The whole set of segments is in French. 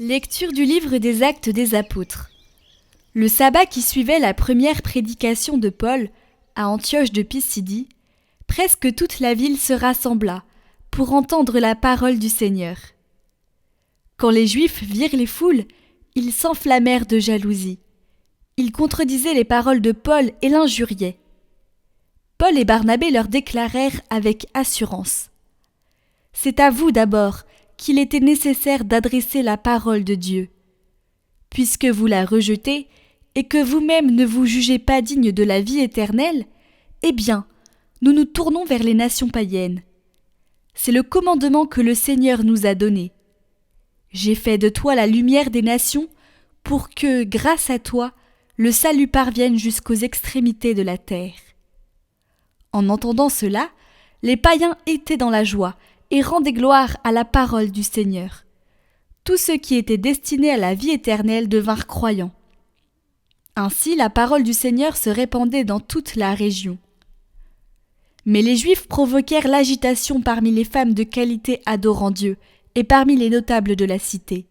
Lecture du livre des Actes des Apôtres. Le sabbat qui suivait la première prédication de Paul à Antioche de Pisidie, presque toute la ville se rassembla pour entendre la parole du Seigneur. Quand les Juifs virent les foules, ils s'enflammèrent de jalousie. Ils contredisaient les paroles de Paul et l'injuriaient. Paul et Barnabé leur déclarèrent avec assurance : « C'est à vous d'abord qu'il était nécessaire d'adresser la parole de Dieu. Puisque vous la rejetez et que vous-même ne vous jugez pas digne de la vie éternelle, eh bien, nous nous tournons vers les nations païennes. C'est le commandement que le Seigneur nous a donné. J'ai fait de toi la lumière des nations pour que, grâce à toi, le salut parvienne jusqu'aux extrémités de la terre. » En entendant cela, les païens étaient dans la joie et rendaient gloire à la parole du Seigneur. Tous ceux qui étaient destinés à la vie éternelle devinrent croyants. Ainsi, la parole du Seigneur se répandait dans toute la région. Mais les Juifs provoquèrent l'agitation parmi les femmes de qualité adorant Dieu et parmi les notables de la cité.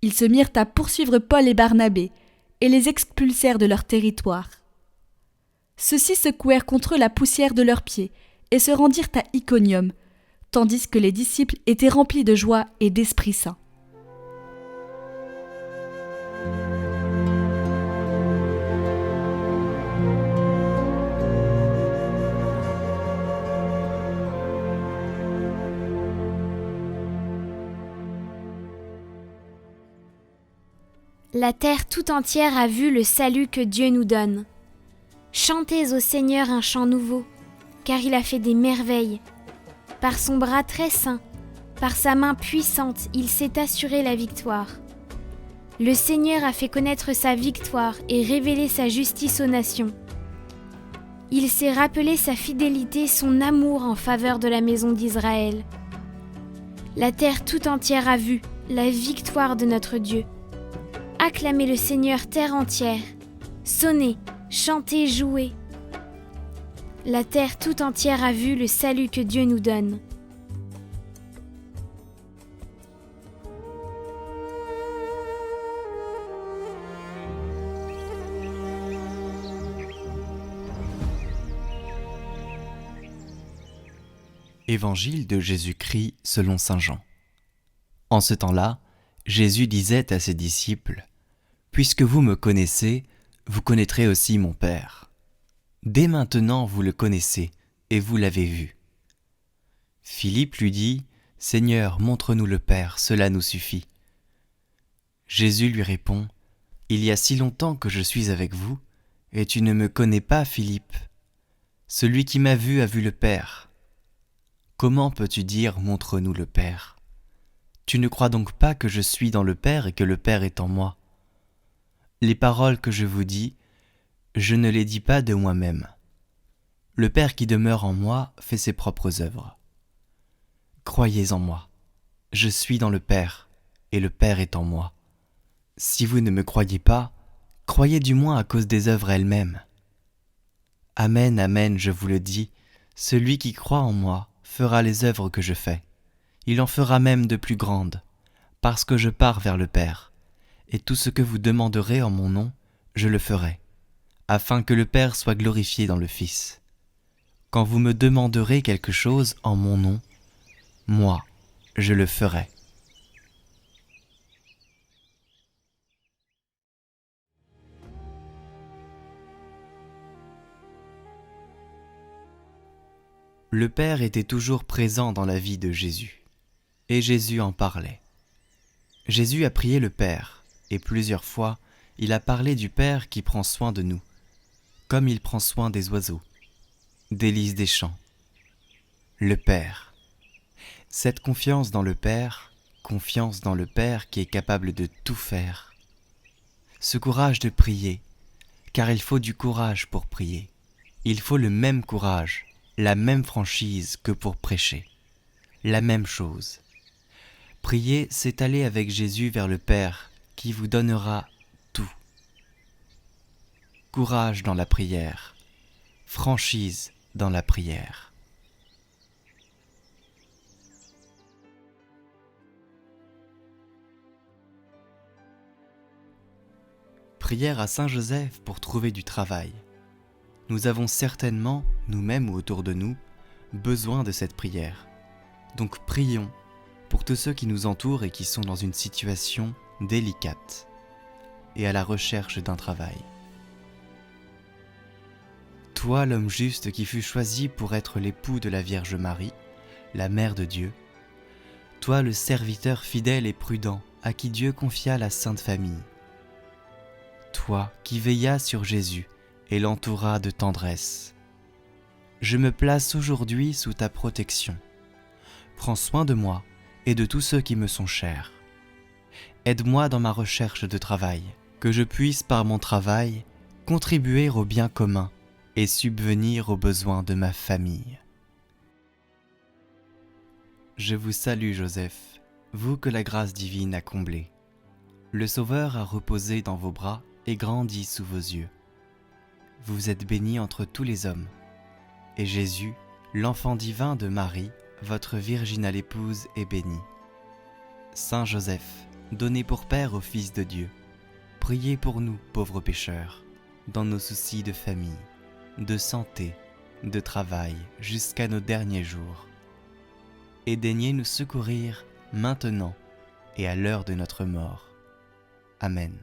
Ils se mirent à poursuivre Paul et Barnabé et les expulsèrent de leur territoire. Ceux-ci secouèrent contre eux la poussière de leurs pieds et se rendirent à Iconium, tandis que les disciples étaient remplis de joie et d'Esprit Saint. La terre tout entière a vu le salut que Dieu nous donne. Chantez au Seigneur un chant nouveau, car il a fait des merveilles. Par son bras très saint, par sa main puissante, il s'est assuré la victoire. Le Seigneur a fait connaître sa victoire et révélé sa justice aux nations. Il s'est rappelé sa fidélité, son amour en faveur de la maison d'Israël. La terre tout entière a vu la victoire de notre Dieu. Acclamez le Seigneur terre entière, sonnez, chantez, jouez. La terre tout entière a vu le salut que Dieu nous donne. Évangile de Jésus-Christ selon saint Jean. En ce temps-là, Jésus disait à ses disciples : « Puisque vous me connaissez, vous connaîtrez aussi mon Père. Dès maintenant vous le connaissez, et vous l'avez vu. » Philippe lui dit : « Seigneur, montre-nous le Père, cela nous suffit. » Jésus lui répond : « Il y a si longtemps que je suis avec vous, et tu ne me connais pas, Philippe. Celui qui m'a vu a vu le Père. Comment peux-tu dire : montre-nous le Père ? Tu ne crois donc pas que je suis dans le Père et que le Père est en moi ? Les paroles que je vous dis, je ne les dis pas de moi-même. Le Père qui demeure en moi fait ses propres œuvres. Croyez en moi. Je suis dans le Père, et le Père est en moi. Si vous ne me croyez pas, croyez du moins à cause des œuvres elles-mêmes. Amen, amen, je vous le dis, celui qui croit en moi fera les œuvres que je fais. Il en fera même de plus grandes, parce que je pars vers le Père. Et tout ce que vous demanderez en mon nom, je le ferai, afin que le Père soit glorifié dans le Fils. Quand vous me demanderez quelque chose en mon nom, moi, je le ferai. » Le Père était toujours présent dans la vie de Jésus, et Jésus en parlait. Jésus a prié le Père, et plusieurs fois, il a parlé du Père qui prend soin de nous, comme il prend soin des oiseaux, des lys des champs. Le Père. Cette confiance dans le Père qui est capable de tout faire. Ce courage de prier, car il faut du courage pour prier. Il faut le même courage, la même franchise que pour prêcher. La même chose. Prier, c'est aller avec Jésus vers le Père qui vous donnera tout. Courage dans la prière, franchise dans la prière. prière à Saint Joseph pour trouver du travail. Nous avons certainement, nous-mêmes ou autour de nous, besoin de cette prière. Donc prions pour tous ceux qui nous entourent et qui sont dans une situation délicate et à la recherche d'un travail. Toi, l'homme juste qui fut choisi pour être l'époux de la Vierge Marie, la Mère de Dieu, toi le serviteur fidèle et prudent à qui Dieu confia la Sainte Famille, toi qui veillas sur Jésus et l'entoura de tendresse, je me place aujourd'hui sous ta protection. Prends soin de moi et de tous ceux qui me sont chers. Aide-moi dans ma recherche de travail, que je puisse par mon travail contribuer au bien commun et subvenir aux besoins de ma famille. Je vous salue Joseph, vous que la grâce divine a comblé. Le Sauveur a reposé dans vos bras et grandi sous vos yeux. Vous êtes béni entre tous les hommes, et Jésus, l'enfant divin de Marie, votre virginale épouse, est béni. Saint Joseph, donné pour Père au Fils de Dieu, priez pour nous pauvres pécheurs, dans nos soucis de famille, de santé, de travail, jusqu'à nos derniers jours. Et daignez nous secourir maintenant et à l'heure de notre mort. Amen.